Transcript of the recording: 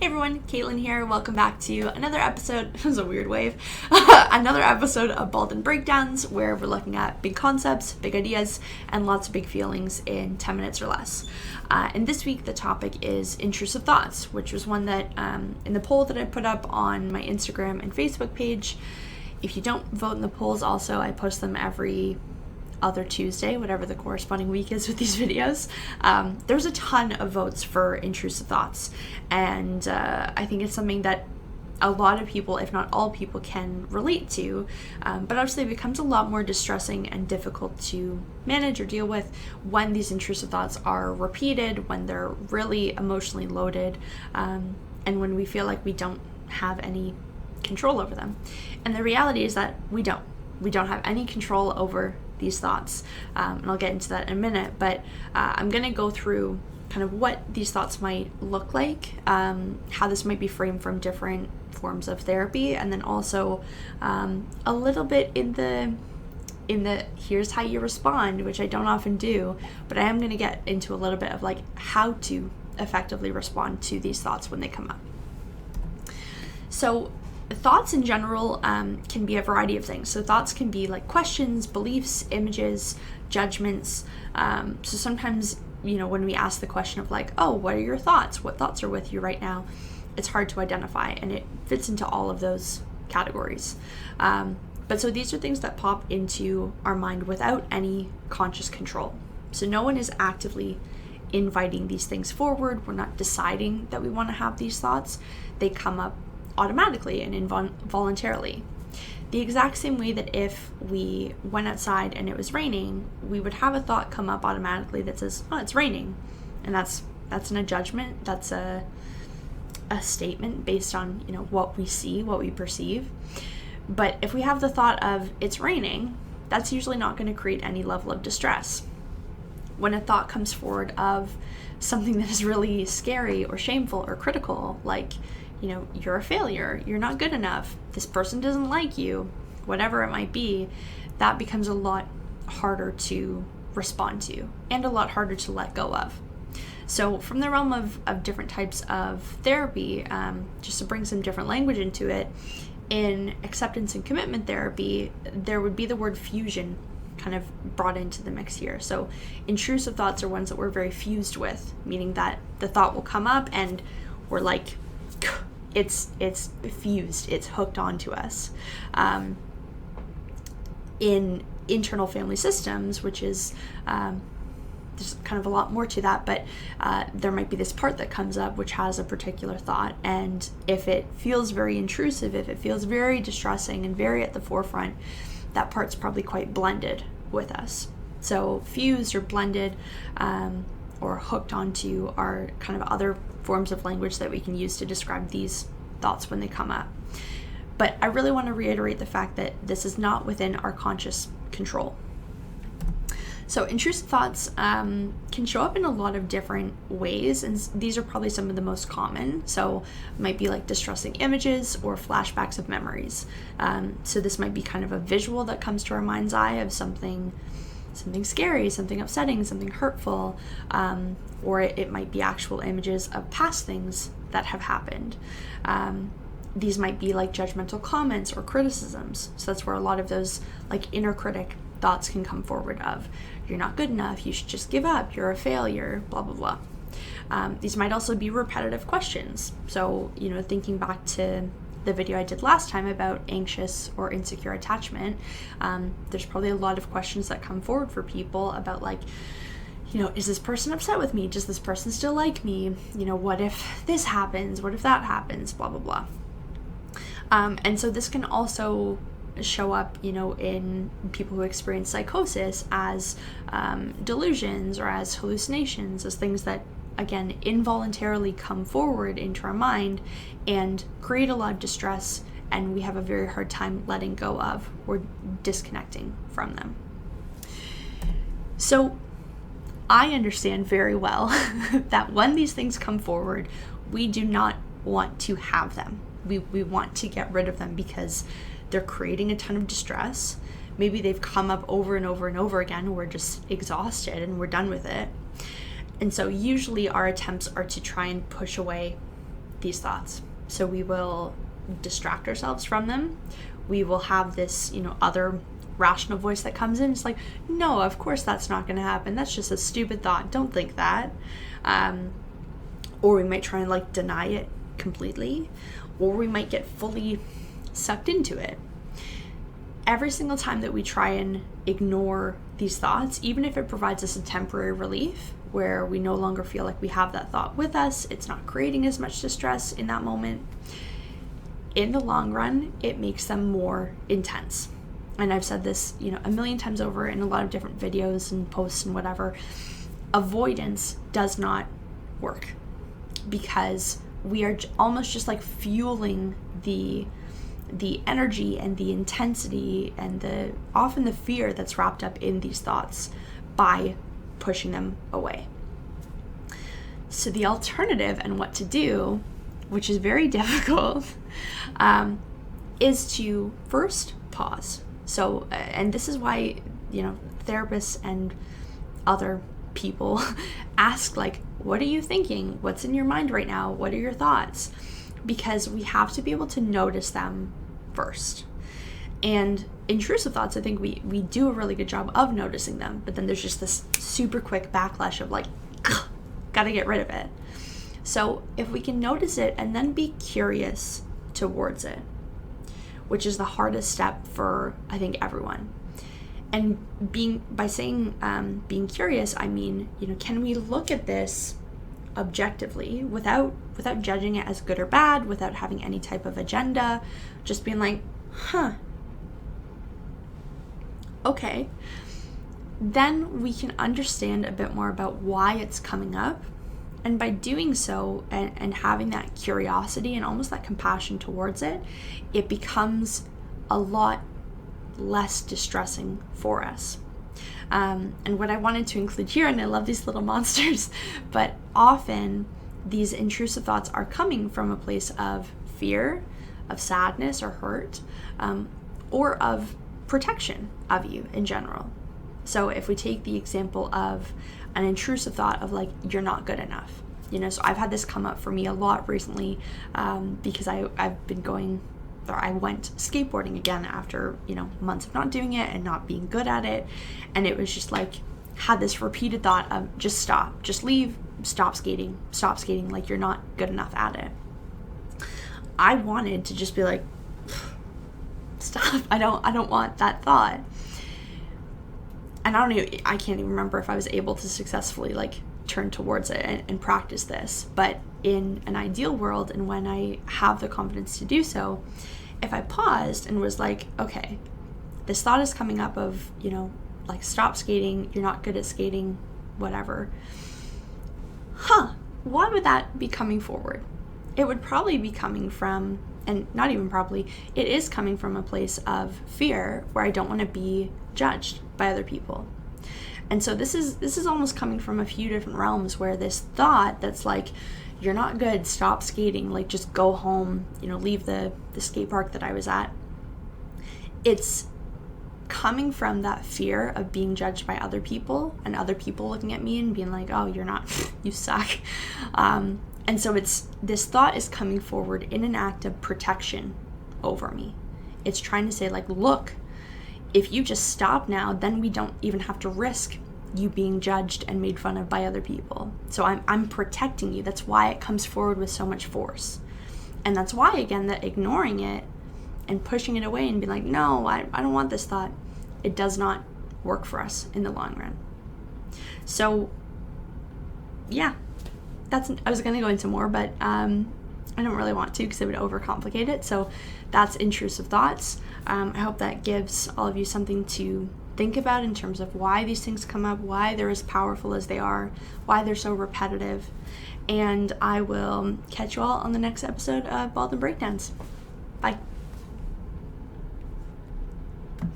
Hey everyone, Kaitlin here. Welcome back to another episode. This is a weird wave. Another episode of Baldwin Breakdowns, where we're looking at big concepts, big ideas, and lots of big feelings in 10 minutes or less. And this week, the topic is intrusive thoughts, which was one that in the poll that I put up on my Instagram and Facebook page. If you don't vote in the polls, also, I post them every other Tuesday, whatever the corresponding week is with these videos. There's a ton of votes for intrusive thoughts, and I think it's something that a lot of people, if not all people, can relate to, but obviously it becomes a lot more distressing and difficult to manage or deal with when these intrusive thoughts are repeated, when they're really emotionally loaded, and when we feel like we don't have any control over them. And the reality is that we don't have any control over these thoughts, and I'll get into that in a minute, but I'm going to go through kind of what these thoughts might look like, how this might be framed from different forms of therapy, and then also a little bit in the here's how you respond, which I don't often do, but I am going to get into a little bit of like how to effectively respond to these thoughts when they come up. So thoughts in general can be a variety of things. So thoughts can be like questions, beliefs, images, judgments. So sometimes, when we ask the question of like, oh, what are your thoughts? What thoughts are with you right now? It's hard to identify, and it fits into all of those categories. But so these are things that pop into our mind without any conscious control. So no one is actively inviting these things forward. We're not deciding that we want to have these thoughts. They come up automatically and involuntarily. The exact same way that if we went outside and it was raining, we would have a thought come up automatically that says, oh, it's raining. And that's not a judgment. That's a statement based on, what we see, what we perceive. But if we have the thought of it's raining, that's usually not going to create any level of distress. When a thought comes forward of something that is really scary or shameful or critical, like, you're a failure, you're not good enough, this person doesn't like you, whatever it might be, that becomes a lot harder to respond to and a lot harder to let go of. So from the realm of different types of therapy, just to bring some different language into it, in acceptance and commitment therapy, there would be the word fusion kind of brought into the mix here. So intrusive thoughts are ones that we're very fused with, meaning that the thought will come up and we're like, it's fused, it's hooked onto us. In internal family systems, which is there's kind of a lot more to that, but there might be this part that comes up which has a particular thought, and if it feels very intrusive, if it feels very distressing and very at the forefront, that part's probably quite blended with us. So fused or blended or hooked onto are kind of other forms of language that we can use to describe these thoughts when they come up. But I really want to reiterate the fact that this is not within our conscious control. So intrusive thoughts can show up in a lot of different ways, and these are probably some of the most common. So it might be like distressing images or flashbacks of memories. So this might be kind of a visual that comes to our mind's eye of something scary, something upsetting, something hurtful, or it might be actual images of past things that have happened. These might be like judgmental comments or criticisms. So that's where a lot of those like inner critic thoughts can come forward of, you're not good enough, you should just give up, you're a failure, blah, blah, blah. These might also be repetitive questions. So, thinking back to the video I did last time about anxious or insecure attachment, there's probably a lot of questions that come forward for people about like, is this person upset with me? Does this person still like me? What if this happens? What if that happens? Blah, blah, blah. And so this can also show up, in people who experience psychosis as delusions or as hallucinations, as things that, again, involuntarily come forward into our mind and create a lot of distress, and we have a very hard time letting go of or disconnecting from them. So I understand very well that when these things come forward, we do not want to have them. We want to get rid of them because they're creating a ton of distress. Maybe they've come up over and over and over again. We're just exhausted and we're done with it. And so usually our attempts are to try and push away these thoughts. So we will distract ourselves from them. We will have this, other rational voice that comes in. It's like, no, of course that's not going to happen. That's just a stupid thought. Don't think that. Or we might try and deny it completely, or we might get fully sucked into it. Every single time that we try and ignore these thoughts, even if it provides us a temporary relief where we no longer feel like we have that thought with us, it's not creating as much distress in that moment, in the long run, it makes them more intense. And I've said this, a million times over in a lot of different videos and posts and whatever. Avoidance does not work, because we are almost just fueling the energy and the intensity and often the fear that's wrapped up in these thoughts by pushing them away. So the alternative and what to do, which is very difficult, is to first pause. So, and this is why, therapists and other people ask, what are you thinking? What's in your mind right now? What are your thoughts? Because we have to be able to notice them first. And intrusive thoughts, I think we do a really good job of noticing them, but then there's just this super quick backlash of gotta get rid of it. So if we can notice it and then be curious towards it, which is the hardest step for, I think, everyone. And by saying being curious, I mean, can we look at this objectively without judging it as good or bad, without having any type of agenda, just being okay. Then we can understand a bit more about why it's coming up. And by doing so and having that curiosity and almost that compassion towards it, it becomes a lot less distressing for us. And what I wanted to include here, and I love these little monsters, but often these intrusive thoughts are coming from a place of fear, of sadness or hurt, or of protection of you in general. So if we take the example of an intrusive thought of you're not good enough, so I've had this come up for me a lot recently, because I went skateboarding again after, months of not doing it and not being good at it. And it was just had this repeated thought of just stop, just leave, stop skating, you're not good enough at it. I wanted to just be stop, I don't want that thought. And I can't even remember if I was able to successfully turn towards it and practice this. But in an ideal world, and when I have the confidence to do so, if I paused and was okay, this thought is coming up of, stop skating, you're not good at skating, whatever. Why would that be coming forward? It would probably be coming from, and not even probably, it is coming from a place of fear where I don't want to be judged by other people. And so this is almost coming from a few different realms, where this thought that's you're not good, stop skating, just go home, leave the skate park that I was at. It's coming from that fear of being judged by other people and other people looking at me and being oh, you're not, you suck. And so this thought is coming forward in an act of protection over me. It's trying to say look, if you just stop now, then we don't even have to risk you being judged and made fun of by other people. So I'm protecting you. That's why it comes forward with so much force. And that's why, again, that ignoring it and pushing it away and being no, I don't want this thought, it does not work for us in the long run. So yeah, I was going to go into more, but I don't really want to, because it would overcomplicate it. So that's intrusive thoughts. I hope that gives all of you something to think about in terms of why these things come up, why they're as powerful as they are, why they're so repetitive. And I will catch you all on the next episode of Baldwin Breakdowns. Bye.